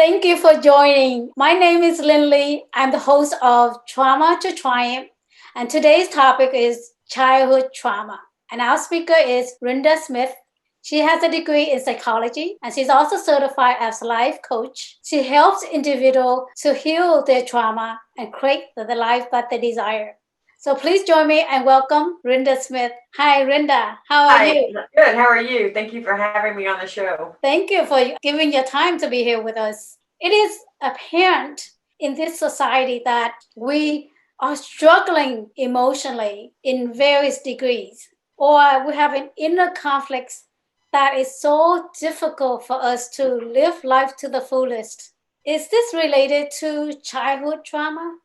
Thank you for joining. My name is Lindley. I'm the host of Trauma to Triumph, and today's topic is childhood trauma. And our speaker is Rinda Smith. She has a degree in psychology, and she's also certified as a life coach. She helps individuals to heal their trauma and create the life that they desire. So please join me and welcome Rinda Smith. Hi, Rinda. How are you? Good. How are you? Thank you for having me on the show. Thank you for giving your time to be here with us. It is apparent in this society that we are struggling emotionally in various degrees, or we have an inner conflict that is so difficult for us to live life to the fullest. Is this related to childhood trauma?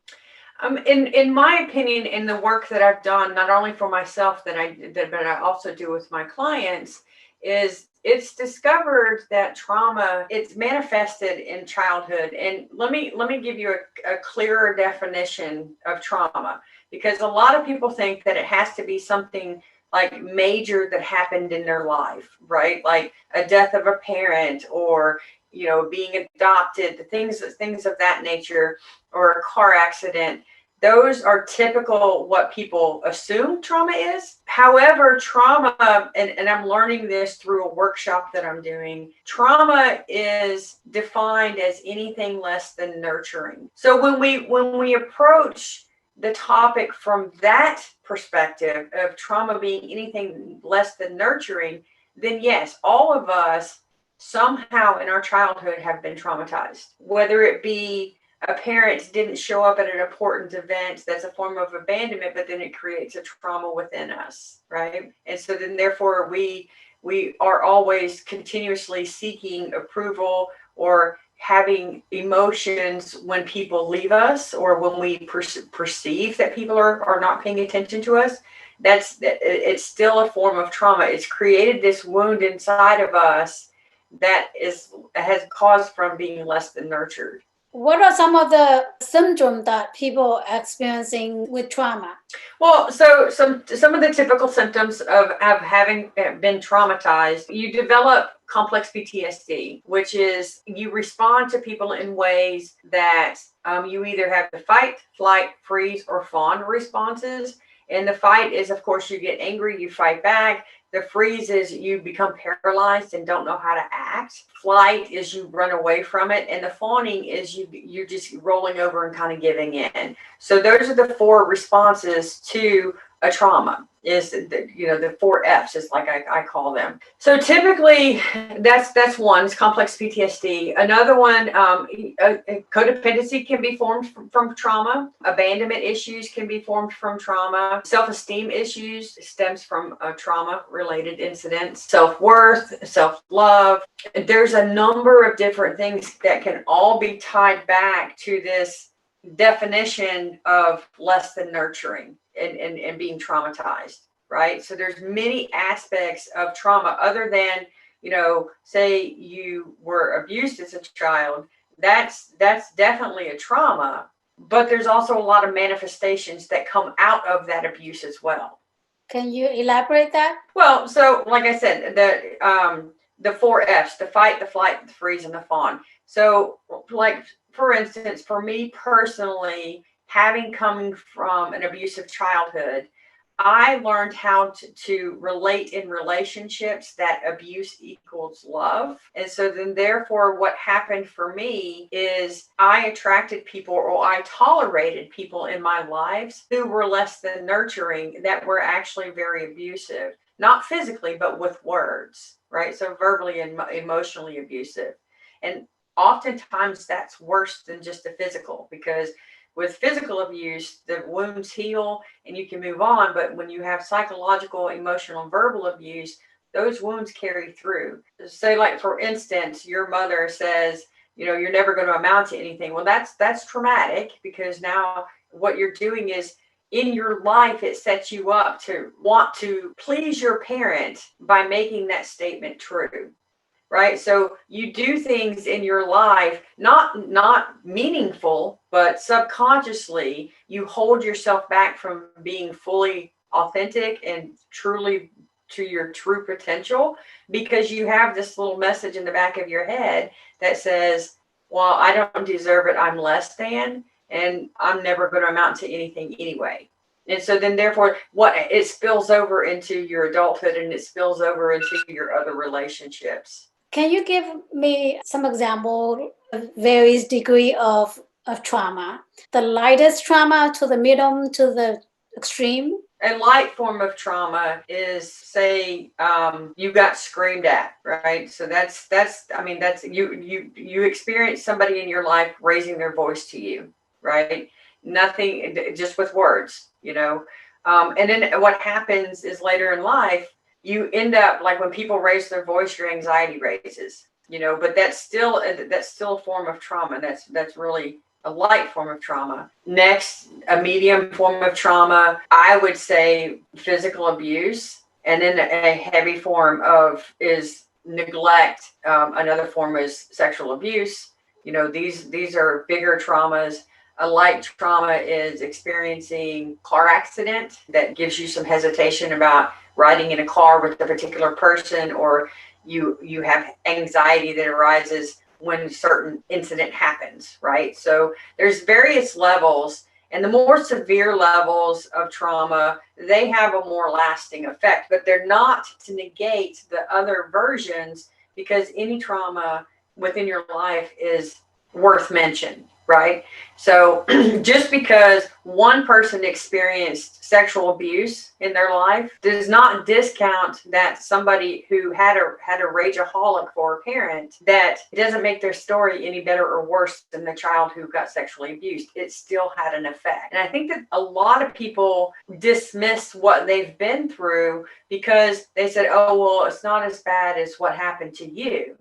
In my opinion, in the work that I've done, not only for myself but I also do with my clients, is it's discovered that trauma, it's manifested in childhood. And let me give you a clearer definition of trauma, because a lot of people think that it has to be something like major that happened in their life, right? Like a death of a parent, or being adopted, things of that nature, or a car accident. Those are typical what people assume trauma is. However, trauma, and I'm learning this through a workshop that I'm doing, trauma is defined as anything less than nurturing. So when we approach the topic from that perspective of trauma being anything less than nurturing, then yes, all of us somehow in our childhood have been traumatized, whether it be a parent didn't show up at an important event. That's a form of abandonment, but then it creates a trauma within us, right? And so then therefore we are always continuously seeking approval or having emotions when people leave us, or when we perceive that people are not paying attention to us. It's still a form of trauma. It's created this wound inside of us that has caused from being less than nurtured. What are some of the symptoms that people are experiencing with trauma? Well, so some of the typical symptoms of having been traumatized, you develop complex PTSD, which is you respond to people in ways that you either have the fight, flight, freeze, or fawn responses. And the fight is, of course, you get angry, you fight back. The freeze is you become paralyzed and don't know how to act. Flight is you run away from it. And the fawning is you're just rolling over and kind of giving in. So those are the four responses to a trauma, is the four F's, is like I call them. So typically that's one, is complex PTSD. Another one, codependency can be formed from trauma. Abandonment issues can be formed from trauma. Self-esteem issues stems from a trauma-related incidents. Self-worth, self-love. There's a number of different things that can all be tied back to this definition of less than nurturing and being traumatized, right? So there's many aspects of trauma other than, say you were abused as a child. That's definitely a trauma, but there's also a lot of manifestations that come out of that abuse as well. Can you elaborate that? Well, so like I said, the four F's: the fight, the flight, the freeze, and the fawn. So like, for instance, for me personally, coming from an abusive childhood, I learned how to relate in relationships that abuse equals love. And so then therefore what happened for me is I attracted people, or I tolerated people in my lives who were less than nurturing, that were actually very abusive, not physically, but with words, right? So verbally and emotionally abusive. And oftentimes that's worse than just a physical, because with physical abuse, the wounds heal and you can move on. But when you have psychological, emotional, and verbal abuse, those wounds carry through. Say, like, for instance, your mother says, you're never going to amount to anything. Well, that's traumatic, because now what you're doing is, in your life, it sets you up to want to please your parent by making that statement true. Right? So you do things in your life, not meaningful, but subconsciously you hold yourself back from being fully authentic and truly to your true potential, because you have this little message in the back of your head that says, well, I don't deserve it, I'm less than, and I'm never going to amount to anything anyway. And so then therefore what it spills over into your adulthood, and it spills over into your other relationships. Can you give me some example of various degree of trauma? The lightest trauma to the medium to the extreme? A light form of trauma is, say, you got screamed at, right? So that's I mean, that's you experience somebody in your life raising their voice to you, right? Nothing, just with words, and then what happens is later in life you end up like when people raise their voice, your anxiety raises, but that's still a form of trauma. That's really a light form of trauma. Next, a medium form of trauma, I would say physical abuse. And then a heavy form is neglect. Another form is sexual abuse. These are bigger traumas. A light trauma is experiencing car accident that gives you some hesitation about riding in a car with a particular person, or you have anxiety that arises when a certain incident happens, right? So there's various levels, and the more severe levels of trauma, they have a more lasting effect, but they're not to negate the other versions, because any trauma within your life is worth mention, right? So just because one person experienced sexual abuse in their life does not discount that somebody who had a rageaholic for a parent, that it doesn't make their story any better or worse than the child who got sexually abused. It still had an effect. And I think that a lot of people dismiss what they've been through because they said, oh, well, it's not as bad as what happened to you.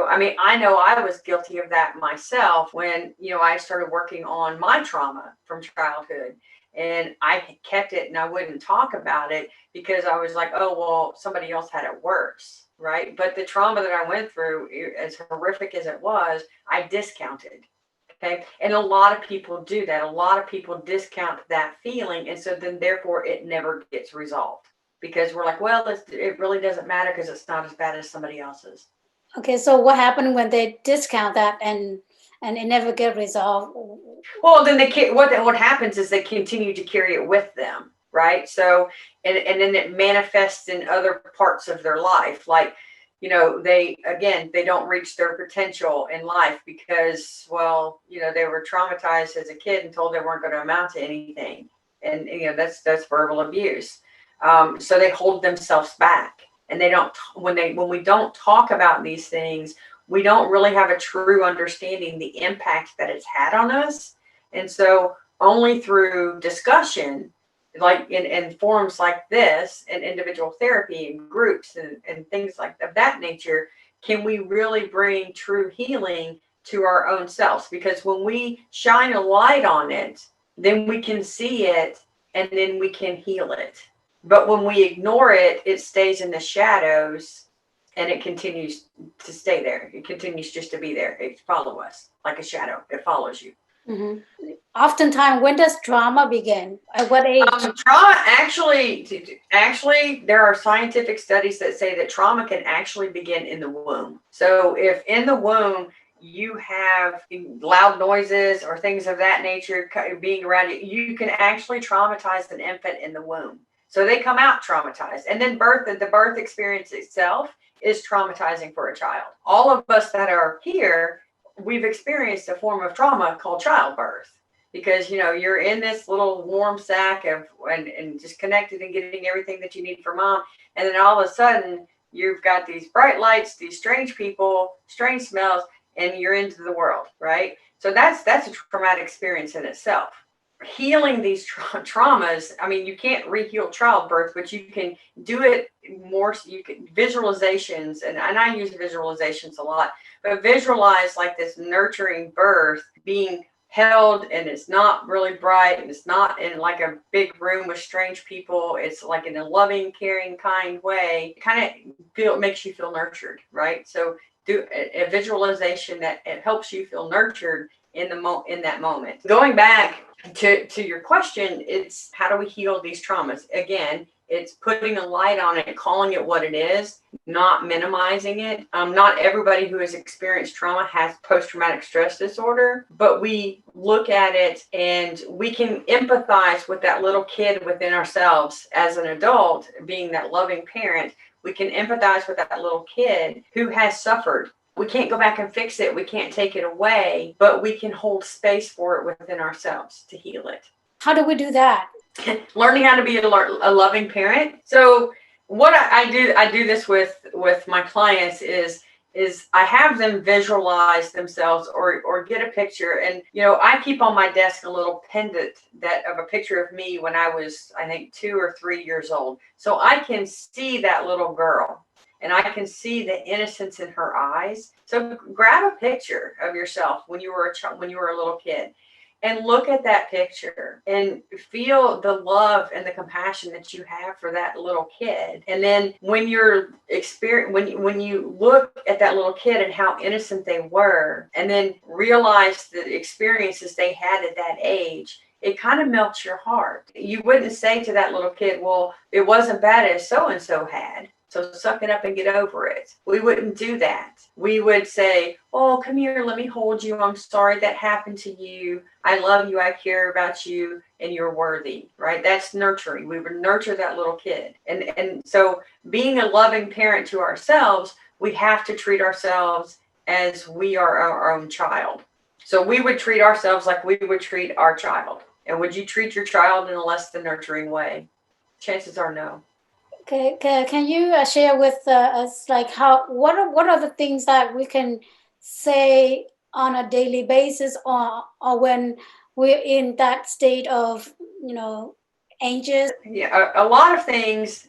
I mean, I know I was guilty of that myself when, I started working on my trauma from childhood, and I kept it and I wouldn't talk about it because I was like, oh, well, somebody else had it worse. Right. But the trauma that I went through, as horrific as it was, I discounted. Okay. And a lot of people do that. A lot of people discount that feeling. And so then therefore it never gets resolved, because we're like, well, it really doesn't matter because it's not as bad as somebody else's. Okay, so what happened when they discount that and it never get resolved? Well, then what happens is they continue to carry it with them, right? So, and then it manifests in other parts of their life, like, they don't reach their potential in life because, well, they were traumatized as a kid and told they weren't going to amount to anything, and that's verbal abuse. So they hold themselves back, and they don't when we don't talk about these things, we don't really have a true understanding the impact that it's had on us. And so only through discussion, like in forums like this and individual therapy and groups and things like of that nature, can we really bring true healing to our own selves. Because when we shine a light on it, then we can see it and then we can heal it. But when we ignore it, it stays in the shadows and it continues to stay there. It continues just to be there. It follows us like a shadow. It follows you. Mm-hmm. Oftentimes, when does trauma begin? At what age? Trauma actually, there are scientific studies that say that trauma can actually begin in the womb. So if in the womb you have loud noises or things of that nature being around you, you can actually traumatize an infant in the womb. So they come out traumatized. And then the birth experience itself is traumatizing for a child. All of us that are here, we've experienced a form of trauma called childbirth. Because, you're in this little warm sack and just connected and getting everything that you need from mom. And then all of a sudden, you've got these bright lights, these strange people, strange smells, and you're into the world, right? So that's a traumatic experience in itself. Healing these traumas, I mean, you can't re-heal childbirth, but you can do it more. You can visualizations, and I use visualizations a lot, but visualize like this nurturing birth being held, and it's not really bright, and it's not in like a big room with strange people. It's like in a loving, caring, kind way. It kind of makes you feel nurtured, right? So do a visualization that it helps you feel nurtured in that moment. Going back to your question, it's how do we heal these traumas? Again, It's putting a light on it, calling it what it is, not minimizing it. Not everybody who has experienced trauma has post-traumatic stress disorder, but we look at it and we can empathize with that little kid within ourselves as an adult, being that loving parent. We can empathize with that little kid who has suffered. We can't go back and fix it. We can't take it away, but we can hold space for it within ourselves to heal it. How do we do that? Learning how to be a loving parent. So what I do this with my clients is I have them visualize themselves or get a picture. And, I keep on my desk a little pendant of a picture of me when I was, I think, 2 or 3 years old. So I can see that little girl and I can see the innocence in her eyes. So grab a picture of yourself when you were a little kid. And look at that picture and feel the love and the compassion that you have for that little kid. And then when when you look at that little kid and how innocent they were, and then realize the experiences they had at that age, it kind of melts your heart. You wouldn't say to that little kid, well, it wasn't bad as so-and-so had, so suck it up and get over it. We wouldn't do that. We would say, oh, come here, let me hold you. I'm sorry that happened to you. I love you. I care about you and you're worthy, right? That's nurturing. We would nurture that little kid. And so being a loving parent to ourselves, we have to treat ourselves as we are our own child. So we would treat ourselves like we would treat our child. And would you treat your child in a less than nurturing way? Chances are no. Okay, can you share with us, like, what are the things that we can say on a daily basis, or when we're in that state of, anxious? Yeah, a lot of things.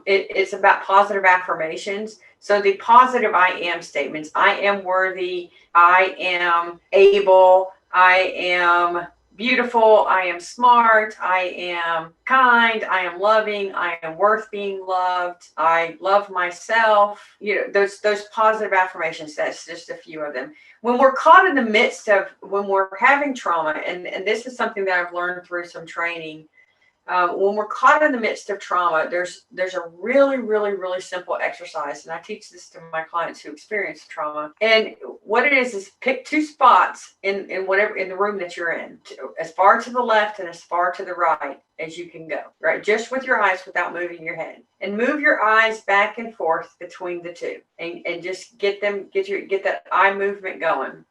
It's about positive affirmations. So the positive I am statements: I am worthy. I am able. I am beautiful, I am smart, I am kind, I am loving, I am worth being loved, I love myself. Those positive affirmations, that's just a few of them. When we're caught in the midst of, when we're having trauma, and this is something that I've learned through some training, when we're caught in the midst of trauma, there's a really, really, really simple exercise. And I teach this to my clients who experience trauma. And what it is pick 2 spots in the room that you're in, as far to the left and as far to the right as you can go, right? Just with your eyes without moving your head. And move your eyes back and forth between the 2 and just get that eye movement going.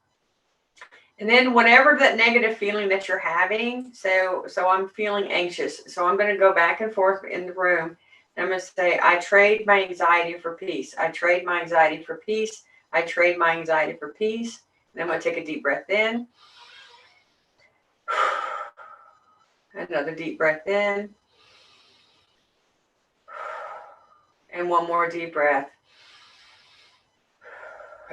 And then whatever that negative feeling that you're having, so I'm feeling anxious. So I'm going to go back and forth in the room. And I'm going to say, I trade my anxiety for peace. I trade my anxiety for peace. I trade my anxiety for peace. And I'm going to take a deep breath in. Another deep breath in. And one more deep breath.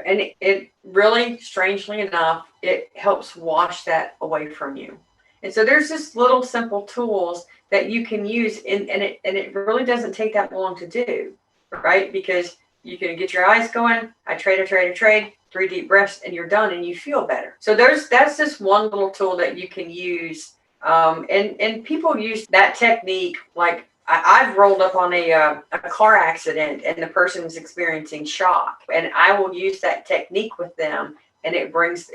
And it really, strangely enough, it helps wash that away from you. And so there's just little simple tools that you can use, and it really doesn't take that long to do, right? Because you can get your eyes going, I trade, 3 deep breaths, and you're done, and you feel better. So that's just one little tool that you can use. And people use that technique, like I've rolled up on a car accident and the person's experiencing shock, and I will use that technique with them, and it brings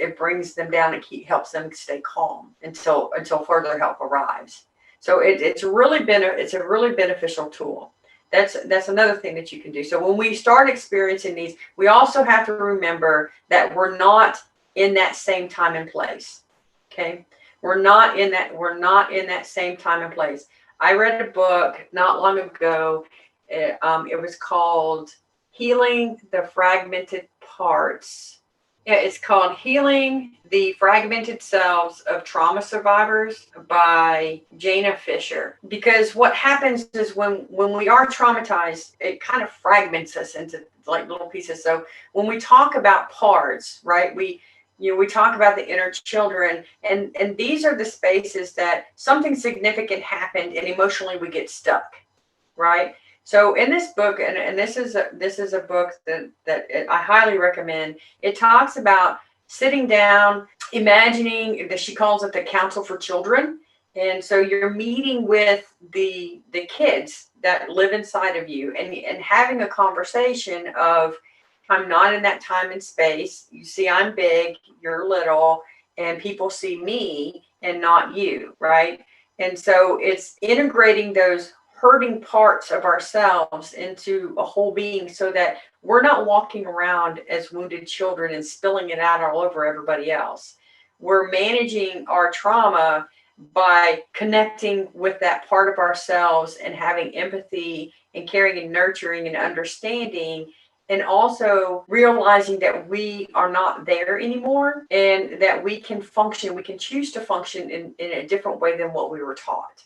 them down and helps them stay calm until further help arrives. So it's a really beneficial tool. That's another thing that you can do. So when we start experiencing these, we also have to remember that we're not in that same time and place. Okay, we're not in that same time and place. I read a book not long ago. It was called Healing the Fragmented Parts. Yeah, it's called Healing the Fragmented Selves of Trauma Survivors by Jana Fisher. Because what happens is when we are traumatized, it kind of fragments us into like little pieces. So when we talk about parts, right, we talk about the inner children, and these are the spaces that something significant happened and emotionally we get stuck, right? So in this book, and this is a book that I highly recommend. It talks about sitting down, imagining that she calls it the Council for Children. And so you're meeting with the kids that live inside of you, and having a conversation of, I'm not in that time and space. You see, I'm big, you're little, and people see me and not you, right? And so it's integrating those hurting parts of ourselves into a whole being so that we're not walking around as wounded children and spilling it out all over everybody else. We're managing our trauma by connecting with that part of ourselves and having empathy and caring and nurturing and understanding, and also realizing that we are not there anymore and that we can function, we can choose to function in a different way than what we were taught.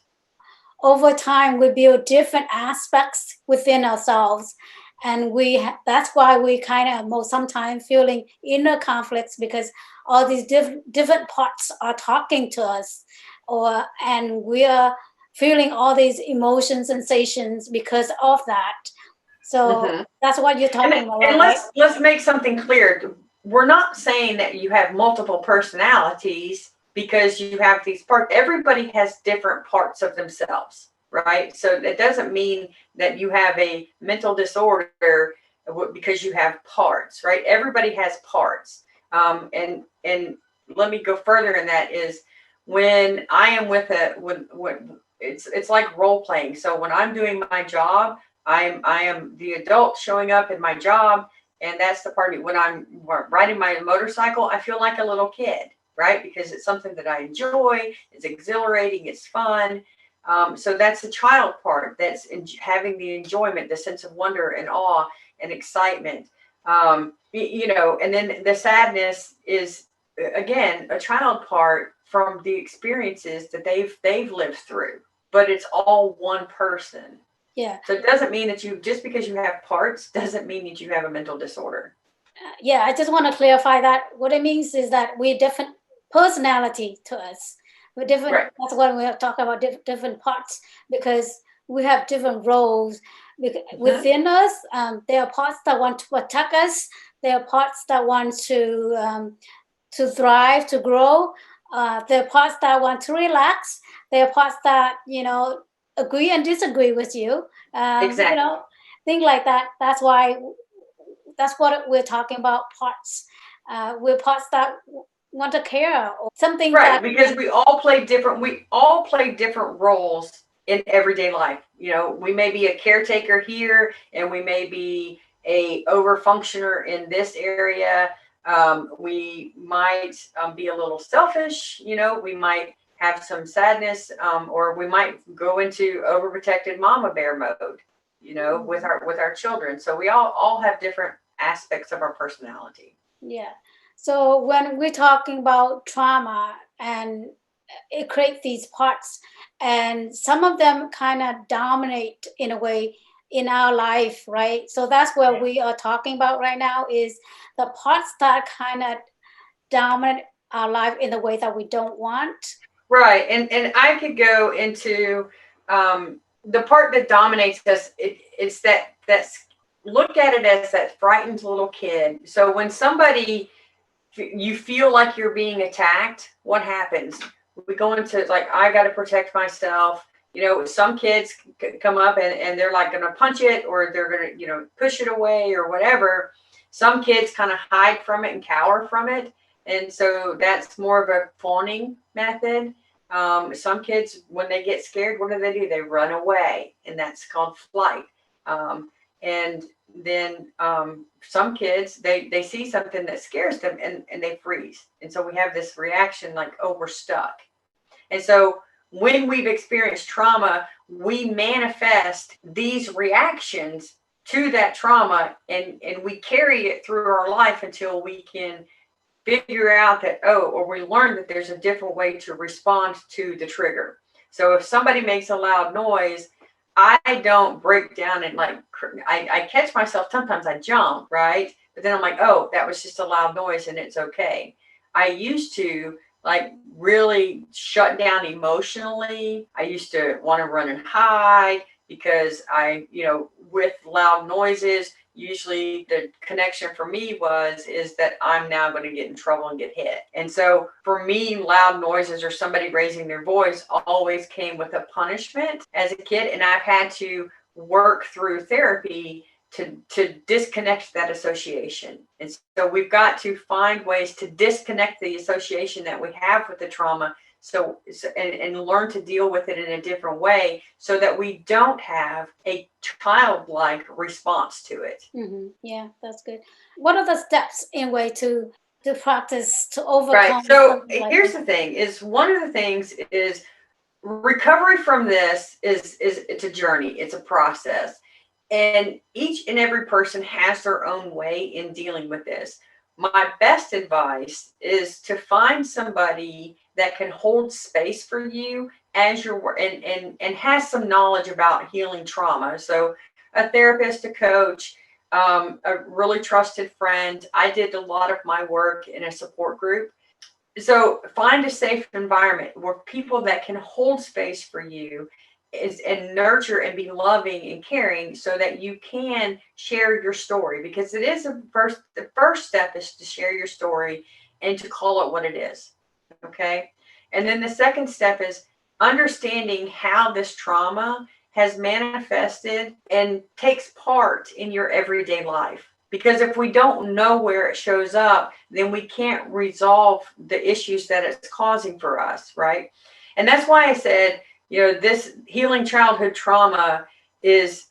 Over time, we build different aspects within ourselves. And that's why we kind of most sometimes feeling inner conflicts, because all these different parts are talking to us, and we are feeling all these emotions, sensations because of that. So that's what you're talking about, and right? let's make something clear. We're not saying that you have multiple personalities because you have these parts. Everybody has different parts of themselves, right? So it doesn't mean that you have a mental disorder because you have parts, right? Everybody has parts. And let me go further in that is when I am with when it's like role playing. So when I'm doing my job, I am the adult showing up in my job, and that's the part. When I'm riding my motorcycle, I feel like a little kid, right? Because it's something that I enjoy. It's exhilarating. It's fun. So that's the child part. That's having the enjoyment, the sense of wonder and awe and excitement. And then the sadness is again a child part from the experiences that they've lived through. But it's all one person. Yeah. So it doesn't mean that just because you have parts doesn't mean that you have a mental disorder. Yeah, I just want to clarify that. What it means is that we're different personality to us. We're different. Right. That's what we're talking about, different parts, because we have different roles within us. There are parts that want to protect us. There are parts that want to thrive, to grow. There are parts that want to relax. There are parts that agree and disagree with you. Exactly. Things like that. That's what we're talking about. Parts. We're parts that want to care or something. Right, because we all play different roles in everyday life. We may be a caretaker here, and we may be a over functioner in this area. We might be a little selfish. We might have some sadness, or we might go into overprotected mama bear mode. With our children. So we all have different aspects of our personality. Yeah. So when we're talking about trauma, and it creates these parts, and some of them kind of dominate in a way in our life, right? So that's what we are talking about right now, is the parts that kind of dominate our life in the way that we don't want. Right. And I could go into the part that dominates us. It's that's look at it as that frightened little kid. So when you feel like you're being attacked, what happens? We go into like, I got to protect myself. Some kids come up and they're like going to punch it, or they're going to, push it away or whatever. Some kids kind of hide from it and cower from it. And so that's more of a fawning method. Some kids, when they get scared, what do? They run away, and that's called flight. And then some kids, they see something that scares them and they freeze. And so we have this reaction like, oh, we're stuck. And so when we've experienced trauma, we manifest these reactions to that trauma, and we carry it through our life until we can figure out that, or we learn that there's a different way to respond to the trigger. So if somebody makes a loud noise, I don't break down and I catch myself. Sometimes I jump, right? But then I'm like, oh, that was just a loud noise and it's okay. I used to really shut down emotionally. I used to want to run and hide because with loud noises, usually the connection for me is that I'm now going to get in trouble and get hit. And so for me, loud noises or somebody raising their voice always came with a punishment as a kid. And I've had to work through therapy to disconnect that association. And so we've got to find ways to disconnect the association that we have with the trauma, and learn to deal with it in a different way so that we don't have a childlike response to it. Yeah, that's good. What are the steps in way to practice to overcome? Right. So like here's the thing: is one of the things is recovery from this is it's a journey, it's a process, and each and every person has their own way in dealing with this. My best advice is to find somebody that can hold space for you as you're and has some knowledge about healing trauma. So a therapist, a coach, a really trusted friend. I did a lot of my work in a support group. So find a safe environment where people that can hold space for you and nurture and be loving and caring so that you can share your story, because it is the first step is to share your story and to call it what it is. Okay. And then the second step is understanding how this trauma has manifested and takes part in your everyday life. Because if we don't know where it shows up, then we can't resolve the issues that it's causing for us, right? And that's why I said, this healing childhood trauma is,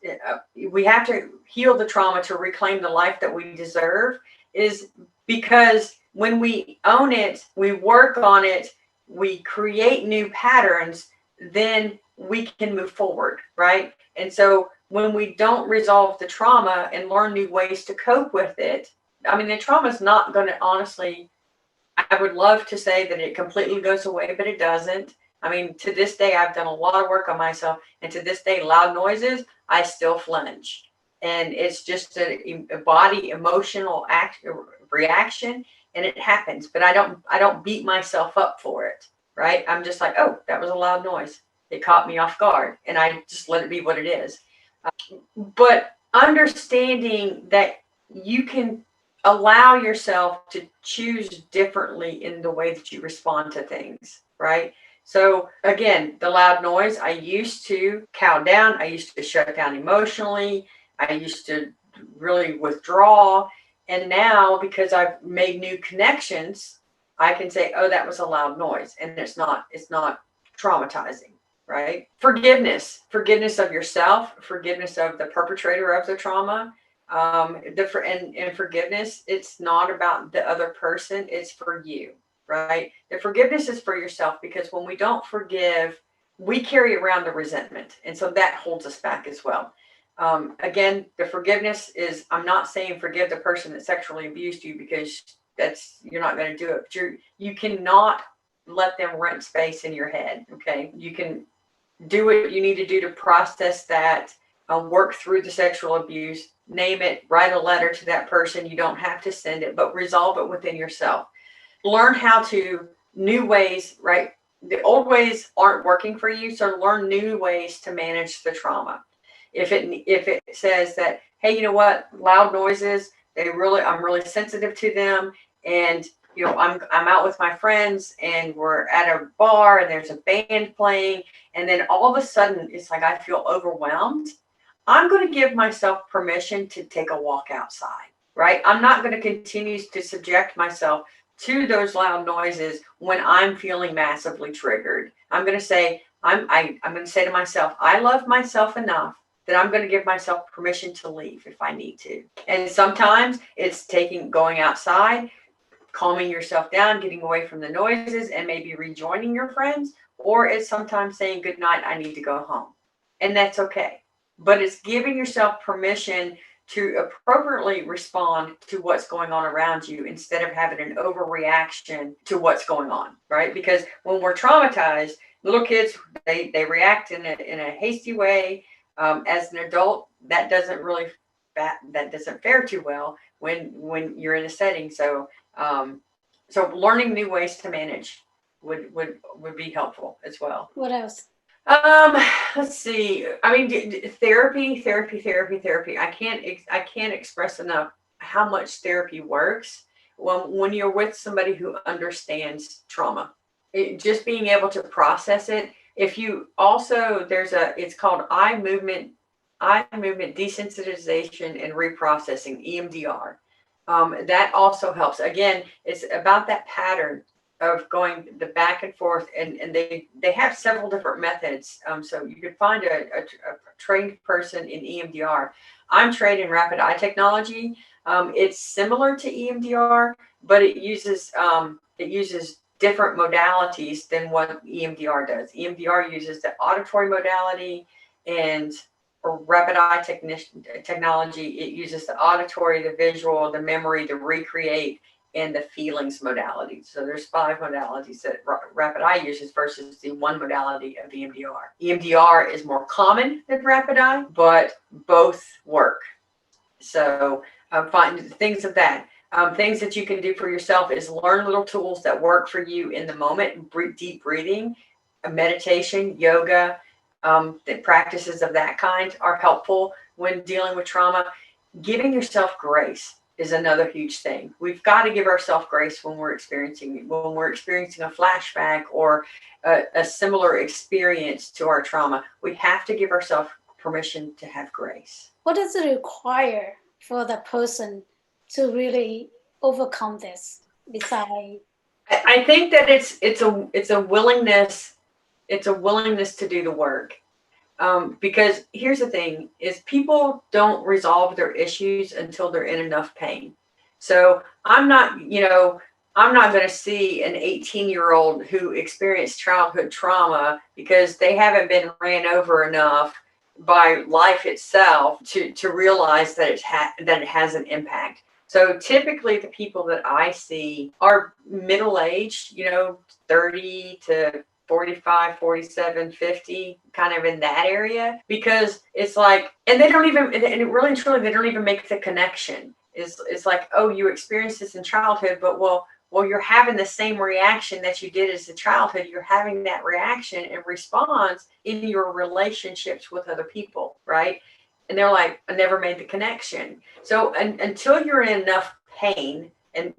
we have to heal the trauma to reclaim the life that we deserve, is because when we own it, we work on it, we create new patterns, then we can move forward, right? And so when we don't resolve the trauma and learn new ways to cope with it, I mean, the trauma is not going to, honestly, I would love to say that it completely goes away, but it doesn't. I mean, to this day, I've done a lot of work on myself. And to this day, loud noises, I still flinch. And it's just a body emotional reaction, and it happens. But I don't beat myself up for it, right? I'm just like, oh, that was a loud noise. It caught me off guard, and I just let it be what it is. But understanding that you can allow yourself to choose differently in the way that you respond to things, right? So again, the loud noise, I used to cow down. I used to shut down emotionally. I used to really withdraw. And now, because I've made new connections, I can say, oh, that was a loud noise. And it's not traumatizing. Right? Forgiveness of yourself, forgiveness of the perpetrator of the trauma. And forgiveness, it's not about the other person, it's for you, right? The forgiveness is for yourself, because when we don't forgive, we carry around the resentment. And so that holds us back as well. Again, the forgiveness is, I'm not saying forgive the person that sexually abused you, because you're not going to do it, but you cannot let them rent space in your head. Okay. You can do what you need to do to process that, work through the sexual abuse, name it, write a letter to that person. You don't have to send it, but resolve it within yourself. Learn how to new ways, right? The old ways aren't working for you, so learn new ways to manage the trauma. If it says that, hey, you know what, loud noises, I'm really sensitive to them, and I'm out with my friends and we're at a bar and there's a band playing, and then all of a sudden it's like I feel overwhelmed. I'm going to give myself permission to take a walk outside, right? I'm not going to continue to subject myself to those loud noises when I'm feeling massively triggered. I'm going to say, I'm going to say to myself, I love myself enough that I'm going to give myself permission to leave if I need to. And sometimes it's going outside, calming yourself down, getting away from the noises, and maybe rejoining your friends, or it's sometimes saying, good night, I need to go home. And that's okay. But it's giving yourself permission to appropriately respond to what's going on around you instead of having an overreaction to what's going on, right? Because when we're traumatized, little kids, they react in a hasty way. As an adult, that doesn't fare too well when you're in a setting. So learning new ways to manage would be helpful as well. What else? Let's see. I mean, therapy. I can't express enough how much therapy works when you're with somebody who understands trauma. Just being able to process it. If you also, it's called eye movement eye movement desensitization and reprocessing, EMDR. That also helps. Again, it's about that pattern of going the back and forth, and they have several different methods. So you could find a trained person in EMDR. I'm trained in rapid eye technology. It's similar to EMDR, but it uses different modalities than what EMDR does. EMDR uses the auditory modality, and for rapid eye technology, it uses the auditory, the visual, the memory, the recreate, and the feelings modality. So there's 5 modalities that rapid eye uses versus the one modality of EMDR. EMDR is more common than rapid eye, but both work. So find things of that. Things that you can do for yourself is learn little tools that work for you in the moment. Deep breathing, meditation, yoga, the practices of that kind are helpful when dealing with trauma. Giving yourself grace is another huge thing. We've got to give ourselves grace when we're experiencing a flashback or a similar experience to our trauma. We have to give ourselves permission to have grace. What does it require for the person to really overcome this? Besides, I think that it's a willingness. It's a willingness to do the work. Because here's the thing is people don't resolve their issues until they're in enough pain. So I'm not going to see an 18-year-old who experienced childhood trauma because they haven't been ran over enough by life itself to realize that it has an impact. So typically the people that I see are middle-aged, 30 to 45, 47, 50, kind of in that area, because it's like, and they don't even, and really and truly, they don't even make the connection. It's like, oh, you experienced this in childhood, but well, you're having the same reaction that you did as a childhood. You're having that reaction and response in your relationships with other people, right? And they're like, I never made the connection. So until you're in enough pain, and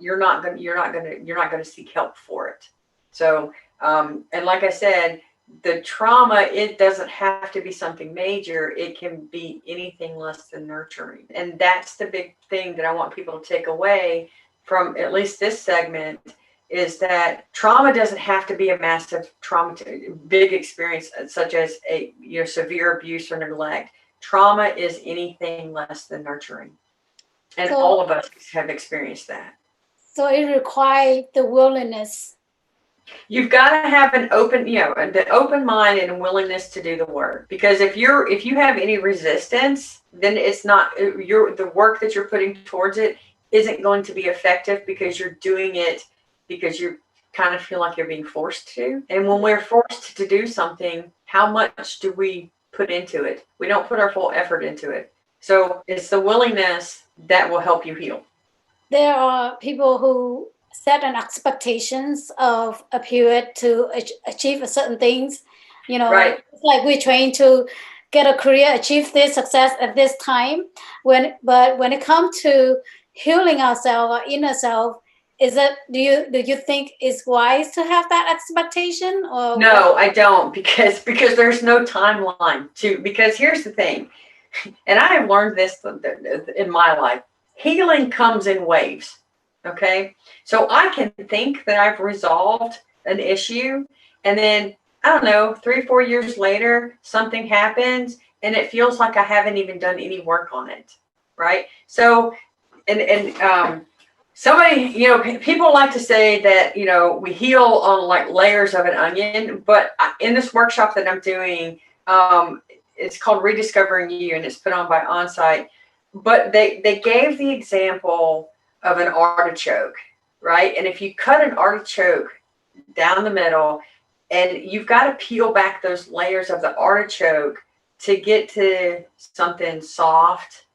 you're not going to seek help for it. So, and like I said, the trauma, it doesn't have to be something major. It can be anything less than nurturing. And that's the big thing that I want people to take away from at least this segment, is that trauma doesn't have to be a massive trauma, big experience such as a severe abuse or neglect. Trauma is anything less than nurturing. And all of us have experienced that. So it requires the willingness. You've got to have an open mind and a willingness to do the work. Because if you have any resistance, then it's not the work that you're putting towards it isn't going to be effective, because you're doing it because you kind of feel like you're being forced to. And when we're forced to do something, how much do we put into it? We don't put our full effort into it. So it's the willingness that will help you heal. There are people who set an expectations of a period to achieve certain things, Right. Like we're trying to get a career, achieve this success at this time. But when it comes to healing ourselves or inner self, do you think it's wise to have that expectation? Or no, I don't, because there's no timeline because here's the thing, and I have learned this in my life. Healing comes in waves. Okay. So I can think that I've resolved an issue, and then I don't know, 3-4 years later, something happens and it feels like I haven't even done any work on it. Right. So, and somebody, people like to say that, we heal on like layers of an onion, but in this workshop that I'm doing, it's called Rediscovering You, and it's put on by Onsite. But they gave the example of an artichoke, right? And if you cut an artichoke down the middle, and you've got to peel back those layers of the artichoke to get to something soft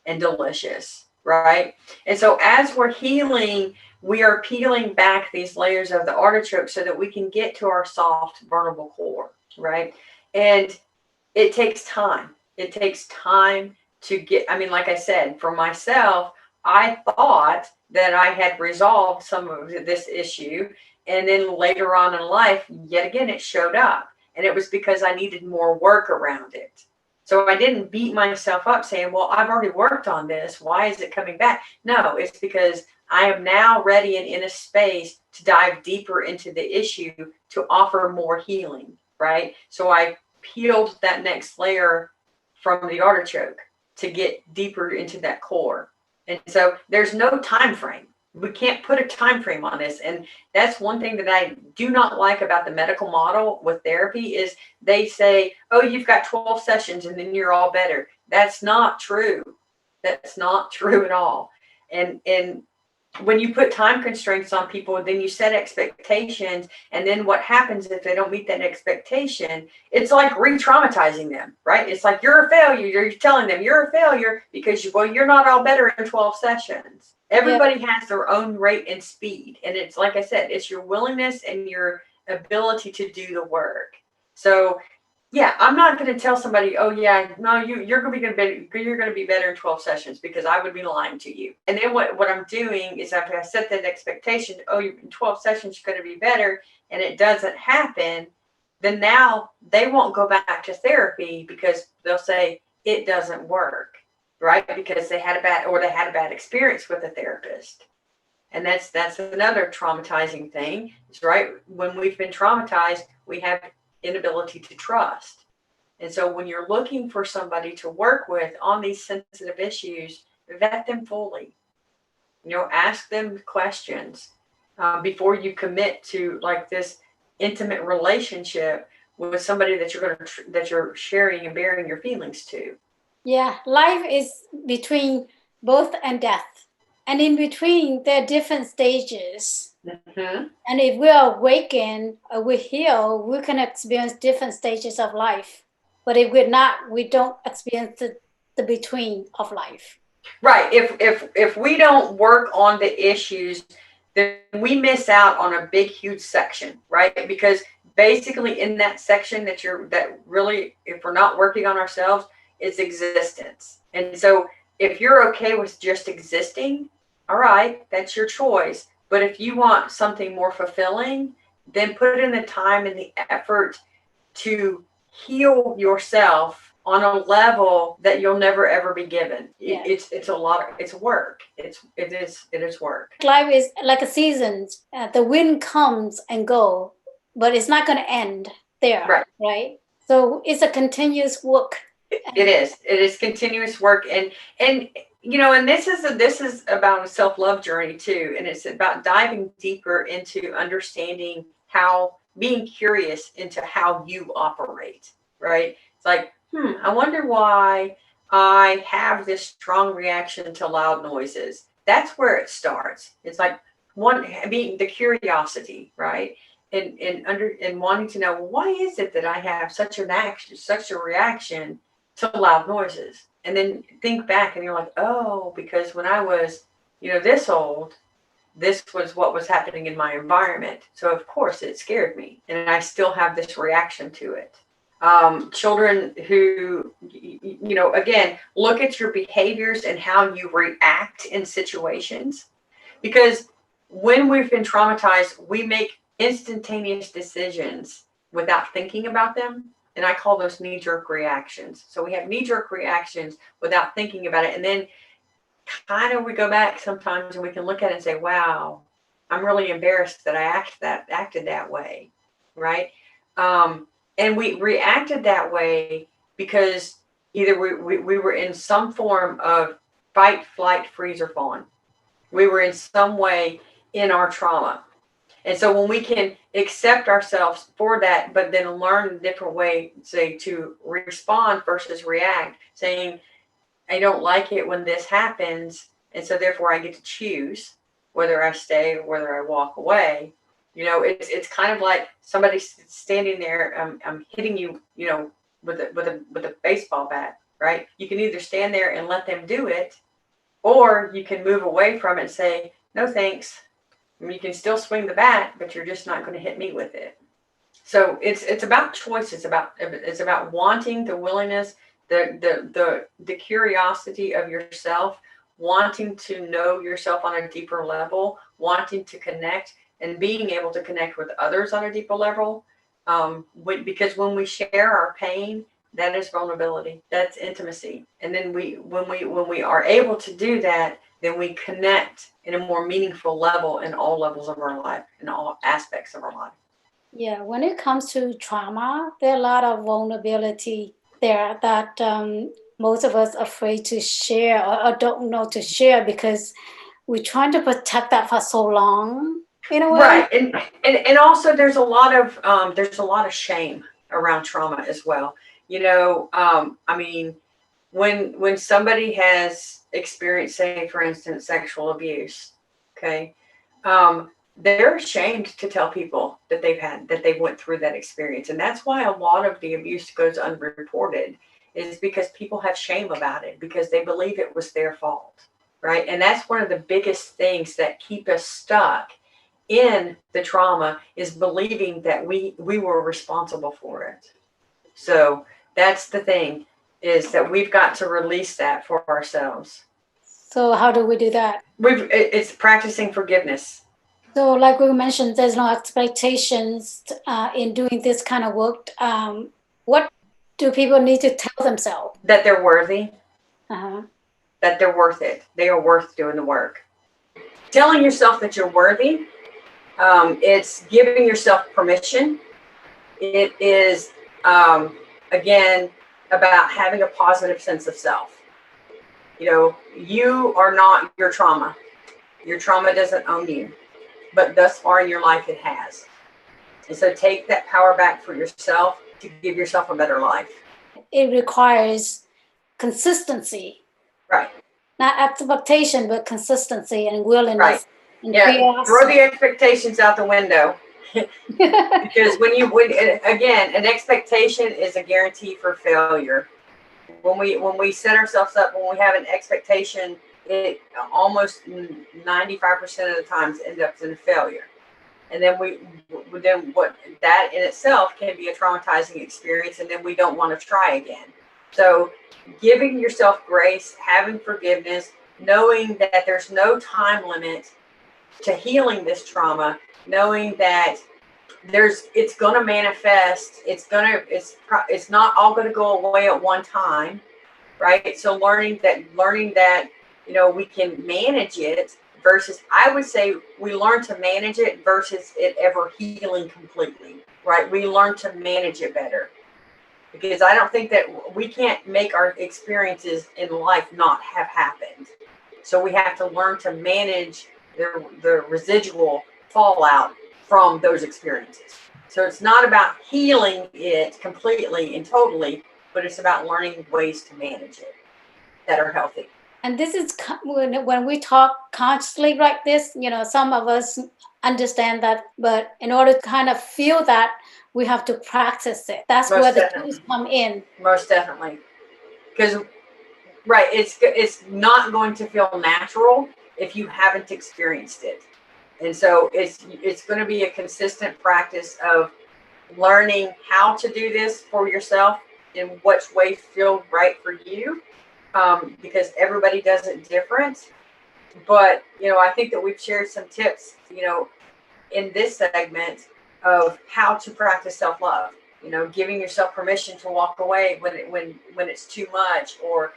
and delicious, right? And so as we're healing, we are peeling back these layers of the artichoke so that we can get to our soft, vulnerable core, right? And it takes time. It takes time to get, like I said, for myself, I thought that I had resolved some of this issue. And then later on in life, yet again, it showed up. And it was because I needed more work around it. So I didn't beat myself up saying, well, I've already worked on this. Why is it coming back? No, it's because I am now ready and in a space to dive deeper into the issue to offer more healing, right? So I peeled that next layer from the artichoke to get deeper into that core. And so there's no time frame. We can't put a time frame on this. And that's one thing that I do not like about the medical model with therapy is they say, oh, you've got 12 sessions and then you're all better. That's not true. That's not true at all. And when you put time constraints on people, then you set expectations. And then what happens if they don't meet that expectation? It's like re-traumatizing them, right? It's like you're a failure. You're telling them you're a failure because you're not all better in 12 sessions. Everybody has their own rate and speed. And it's like I said, it's your willingness and your ability to do the work. So yeah, I'm not going to tell somebody, oh yeah, no, you're going to be better in 12 sessions because I would be lying to you. And then what I'm doing is after I set that expectation, oh, in 12 sessions you're going to be better, and it doesn't happen, then now they won't go back to therapy because they'll say it doesn't work, right? Because they had a bad experience with a therapist. And that's another traumatizing thing, right? When we've been traumatized, we have inability to trust. And so when you're looking for somebody to work with on these sensitive issues, vet them fully. Ask them questions before you commit to like this intimate relationship with somebody that you're sharing and bearing your feelings to. Yeah, life is between birth and death. And in between, there are different stages. Mm-hmm. And if we are awakened or we heal, we can experience different stages of life. But if we're not, we don't experience the between of life. Right. If we don't work on the issues, then we miss out on a big, huge section, right? Because basically in that section that really, if we're not working on ourselves, it's existence. And so if you're okay with just existing, all right, that's your choice. But if you want something more fulfilling, then put in the time and the effort to heal yourself on a level that you'll never ever be given. Yes. It's work. It is work. Life is like a season. The wind comes and go, but it's not going to end there, right? So it's a continuous work. It is continuous work, and this is about a self-love journey too, and it's about diving deeper into understanding how, being curious into how you operate, right? It's like, I wonder why I have this strong reaction to loud noises. That's where it starts. It's like being the curiosity, right? And wanting to know, why is it that I have such a reaction to loud noises? And then think back and you're like, oh, because when I was, this old, this was what was happening in my environment. So of course it scared me, and I still have this reaction to it. Children who, again, look at your behaviors and how you react in situations, because when we've been traumatized, we make instantaneous decisions without thinking about them. And I call those knee-jerk reactions. So we have knee-jerk reactions without thinking about it. And then kind of we go back sometimes and we can look at it and say, wow, I'm really embarrassed that I acted that way, right? And we reacted that way because either we were in some form of fight, flight, freeze, or fawn. We were in some way in our trauma. And so when we can accept ourselves for that, but then learn a different way, say, to respond versus react, saying, I don't like it when this happens, and so therefore I get to choose whether I stay or whether I walk away. It's kind of like somebody standing there, I'm hitting you, with a baseball bat, right? You can either stand there and let them do it, or you can move away from it and say, no thanks. You can still swing the bat, but you're just not going to hit me with it. So it's about choice. It's about wanting, the willingness, the curiosity of yourself, wanting to know yourself on a deeper level, wanting to connect, and being able to connect with others on a deeper level. Because when we share our pain, That is vulnerability. That's intimacy. And then when we are able to do that, then we connect in a more meaningful level in all levels of our life, in all aspects of our life. Yeah, when it comes to trauma, there are a lot of vulnerability there that most of us are afraid to share or don't know to share because we're trying to protect that for so long in a way. Right. And also there's a lot of shame around trauma as well. I mean, when somebody has experienced, say, for instance, sexual abuse, okay, they're ashamed to tell people that they went through that experience, and that's why a lot of the abuse goes unreported, is because people have shame about it because they believe it was their fault, right? And that's one of the biggest things that keep us stuck in the trauma, is believing that we were responsible for it. So that's the thing, is that we've got to release that for ourselves. So how do we do that? It's practicing forgiveness. So, like we mentioned, there's no expectations in doing this kind of work. What do people need to tell themselves? That they're worthy, Uh-huh. that they're worth it. They are worth doing the work. Telling yourself that you're worthy, it's giving yourself permission. It is, again, about having a positive sense of self. You are not your trauma. Your trauma doesn't own you, but thus far in your life it has. And so take that power back for yourself to give yourself a better life. It requires consistency. Right. Not expectation, but consistency and willingness. Right. And yeah. Throw the expectations out the window. Because when again, an expectation is a guarantee for failure. When we set ourselves up, when we have an expectation, it almost 95% of the times ends up in a failure. And then what that in itself can be a traumatizing experience, and then we don't want to try again. So giving yourself grace, having forgiveness, knowing that there's no time limit to healing this trauma, knowing that it's going to manifest, it's not all going to go away at one time, right? So learning that we can manage it, versus, I would say, we learn to manage it versus it ever healing completely, right? We learn to manage it better, because I don't think that we can't make our experiences in life not have happened. So we have to learn to manage the residual fallout from those experiences. So it's not about healing it completely and totally, but it's about learning ways to manage it that are healthy. And this is when we talk consciously like this, some of us understand that, but in order to kind of feel that, we have to practice it. That's Most where the definitely. tools come in. Most definitely. Because, right, it's not going to feel natural if you haven't experienced it. And so it's going to be a consistent practice of learning how to do this for yourself, in which way feel right for you, because everybody does it different. But I think that we've shared some tips in this segment of how to practice self-love, giving yourself permission to walk away when it's too much, or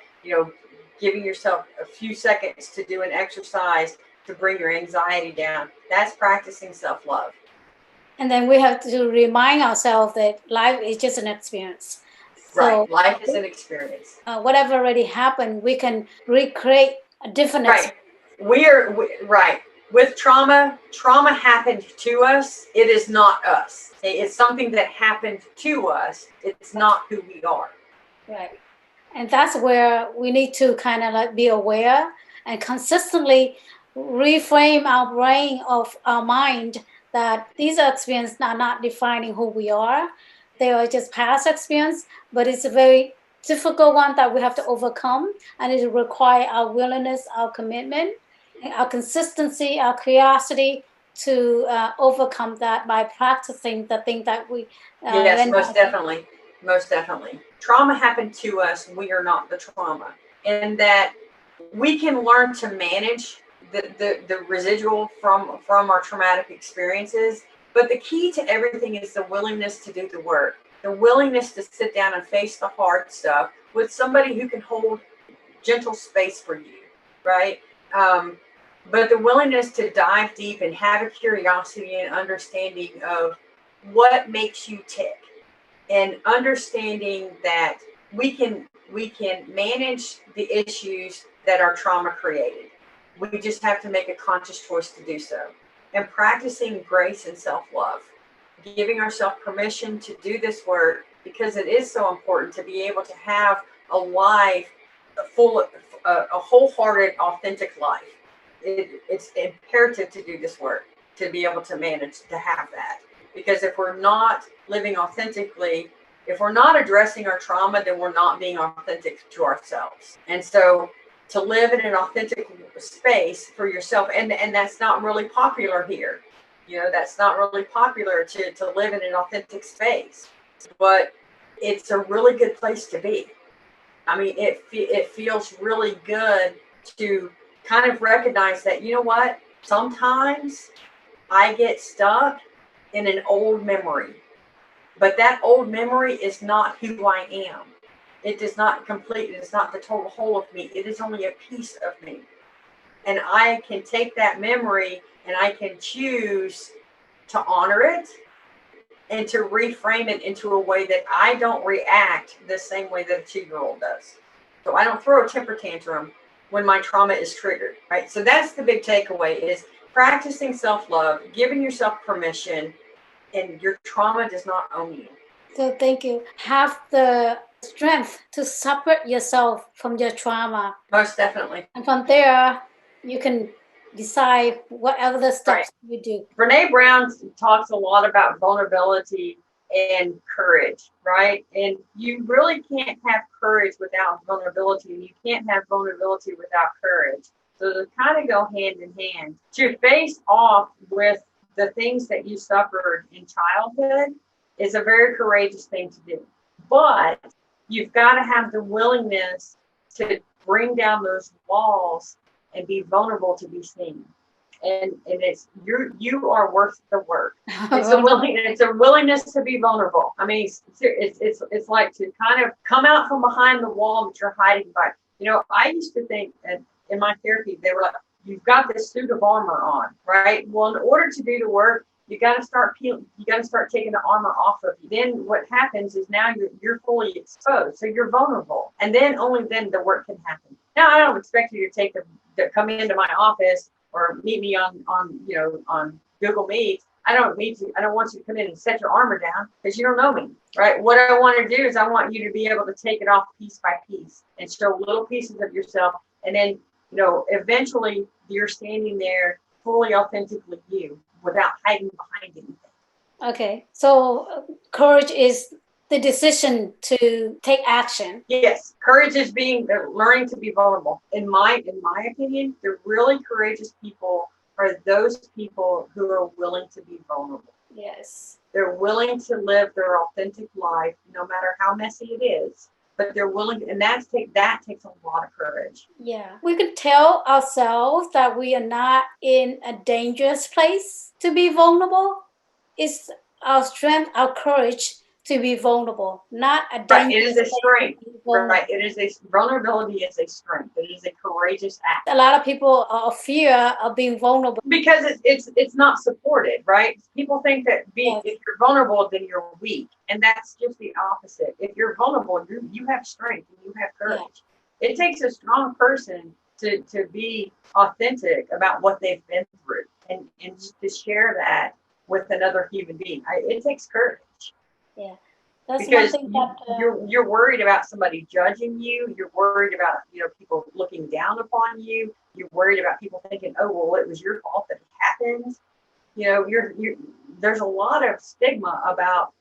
giving yourself a few seconds to do an exercise to bring your anxiety down. That's practicing self-love. And then we have to remind ourselves that life is just an experience. So, right. Life is an experience. Whatever already happened, we can recreate a different experience. Right. With trauma happened to us. It is not us. It's something that happened to us. It's not who we are. Right. And that's where we need to kind of like be aware and consistently reframe our brain, of our mind, that these experiences are not defining who we are. They are just past experience, but it's a very difficult one that we have to overcome, and it requires our willingness, our commitment, our consistency, our curiosity to overcome that by practicing the thing that we yes, most definitely. Trauma happened to us. We are not the trauma, and that we can learn to manage the residual from our traumatic experiences. But the key to everything is the willingness to do the work. the willingness to sit down and face the hard stuff with somebody who can hold gentle space for you, right? But the willingness to dive deep and have a curiosity and understanding of what makes you tick, and understanding that we can manage the issues that our trauma created. We just have to make a conscious choice to do so. And practicing grace and self-love, giving ourselves permission to do this work, because it is so important to be able to have a life full of a wholehearted, authentic life. It's imperative to do this work to be able to manage to have that. Because if we're not living authentically, if we're not addressing our trauma, then we're not being authentic to ourselves. And so to live in an authentic space for yourself, and that's not really popular here. That's not really popular to live in an authentic space, but it's a really good place to be. I mean, it feels really good to kind of recognize that, you know what, sometimes I get stuck in an old memory, but that old memory is not who I am. It does not complete, it is not the total whole of me. It is only a piece of me. And I can take that memory and I can choose to honor it and to reframe it into a way that I don't react the same way that a 2-year-old does. So I don't throw a temper tantrum when my trauma is triggered, right? So that's the big takeaway, is practicing self-love, giving yourself permission, and your trauma does not own you. So thank you. Have the strength to separate yourself from your trauma. Most definitely. And from there, you can decide what other steps you do. Brene Brown talks a lot about vulnerability and courage, right? And you really can't have courage without vulnerability, and you can't have vulnerability without courage. So they kind of go hand in hand. To face off with the things that you suffered in childhood is a very courageous thing to do. But you've got to have the willingness to bring down those walls and be vulnerable to be seen. And it's you are worth the work. It's a willingness to be vulnerable. I mean, it's like to kind of come out from behind the wall that you're hiding by. I used to think that in my therapy, they were like, you've got this suit of armor on, right? Well, in order to do the work, you got to start peeling. You got to start taking the armor off of you. Then what happens is now you're fully exposed, so you're vulnerable, and then only then the work can happen. Now I don't expect you to come into my office or meet me on Google Meet. I don't want you to come in and set your armor down, because you don't know me, right? What I want to do is I want you to be able to take it off piece by piece and show little pieces of yourself, and then eventually you're standing there fully authentically you, without hiding behind anything. Okay, so courage is the decision to take action. Yes, courage is learning to be vulnerable. In my opinion, the really courageous people are those people who are willing to be vulnerable. Yes. They're willing to live their authentic life, no matter how messy it is. But they're willing, and that takes a lot of courage. Yeah, we can tell ourselves that we are not in a dangerous place to be vulnerable. It's our strength, our courage to be vulnerable, not a dangerous. Right, it is a strength. Right, vulnerability is a strength. It is a courageous act. A lot of people are fear of being vulnerable because it's not supported, right? People think that if you're vulnerable, then you're weak, and that's just the opposite. If you're vulnerable, you have strength and you have courage. Yeah. It takes a strong person to be authentic about what they've been through, and just to share that with another human being. It takes courage. Yeah. That's because one thing that, you're worried about somebody judging you. You're worried about people looking down upon you. You're worried about people thinking, oh well, it was your fault that it happened. There's a lot of stigma about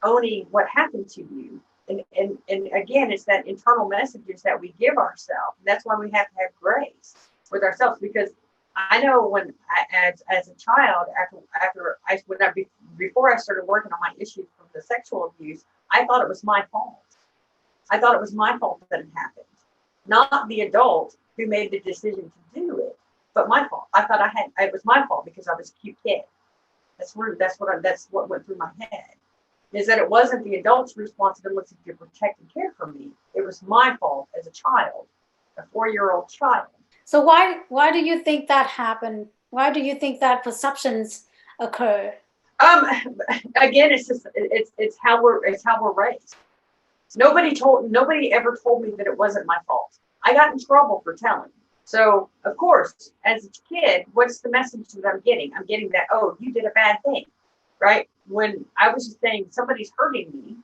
owning what happened to you, and again, it's that internal messages that we give ourselves. That's why we have to have grace with ourselves, because I know when as a child, before I started working on my issues from the sexual abuse, I thought it was my fault. I thought it was my fault that it happened, not the adult who made the decision to do it, but my fault. I thought it was my fault because I was a cute kid. That's what went through my head. is that it wasn't the adult's responsibility to protect and care for me. It was my fault as a child, a 4-year-old child. So why do you think that happened? Why do you think that perceptions occur? Um, Again, it's how we're raised. Nobody ever told me that it wasn't my fault. I got in trouble for telling. So of course, as a kid, what's the message that I'm getting? I'm getting that, oh, you did a bad thing, right? When I was just saying somebody's hurting me,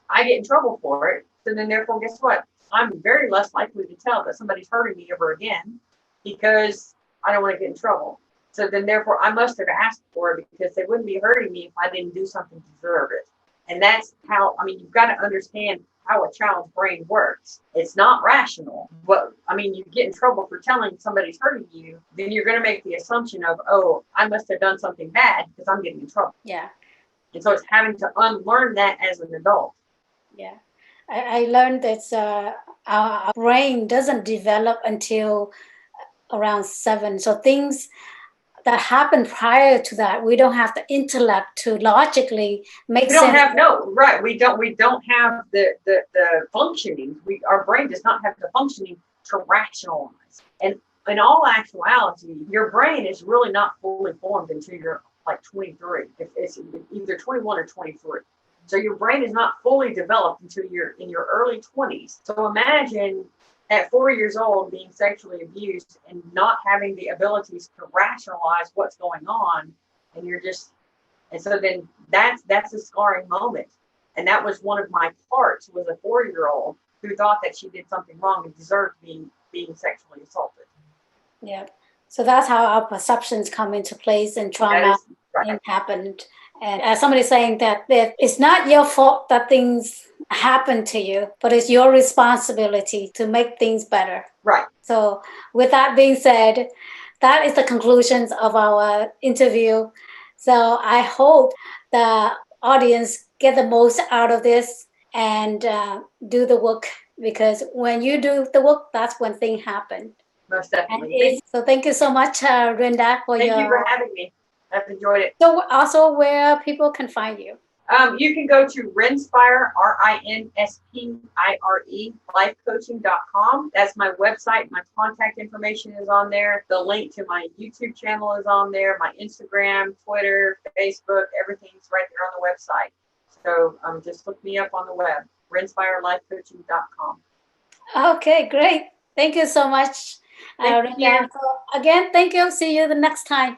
I get in trouble for it. So then therefore, guess what? I'm very less likely to tell that somebody's hurting me ever again because I don't want to get in trouble. So then therefore, I must have asked for it because they wouldn't be hurting me if I didn't do something to deserve it. And that's how, I mean, you've got to understand how a child's brain works. It's not rational, but I mean, you get in trouble for telling somebody's hurting you, then you're going to make the assumption of, oh, I must have done something bad because I'm getting in trouble. Yeah. And so it's having to unlearn that as an adult. Yeah. I learned that our brain doesn't develop until around 7. So things that happen prior to that, we don't have the intellect to logically make We don't sense. have we don't have the functioning. Our brain does not have the functioning to rationalize. And in all actuality, your brain is really not fully formed until you're like 23. It's either 21 or 23. So your brain is not fully developed until you're in your early 20s. So imagine at 4 years old being sexually abused and not having the abilities to rationalize what's going on, and so then that's a scarring moment. And that was one of my parts, was a 4-year-old who thought that she did something wrong and deserved being sexually assaulted. Yeah. So that's how our perceptions come into place and trauma Right. happened. And as somebody saying that it's not your fault that things happen to you, but it's your responsibility to make things better. Right. So with that being said, that is the conclusions of our interview. So I hope the audience get the most out of this and do the work, because when you do the work, that's when things happen. Most definitely. So thank you so much, Rinda, for Thank you for having me. I've enjoyed it. So also where people can find you. You can go to Rinspire, RINSPIRE, lifecoaching.com. That's my website. My contact information is on there. The link to my YouTube channel is on there. My Instagram, Twitter, Facebook, everything's right there on the website. So just look me up on the web, rinspirelifecoaching.com. Okay, great. Thank you so much, Rinda. So again, thank you. See you the next time.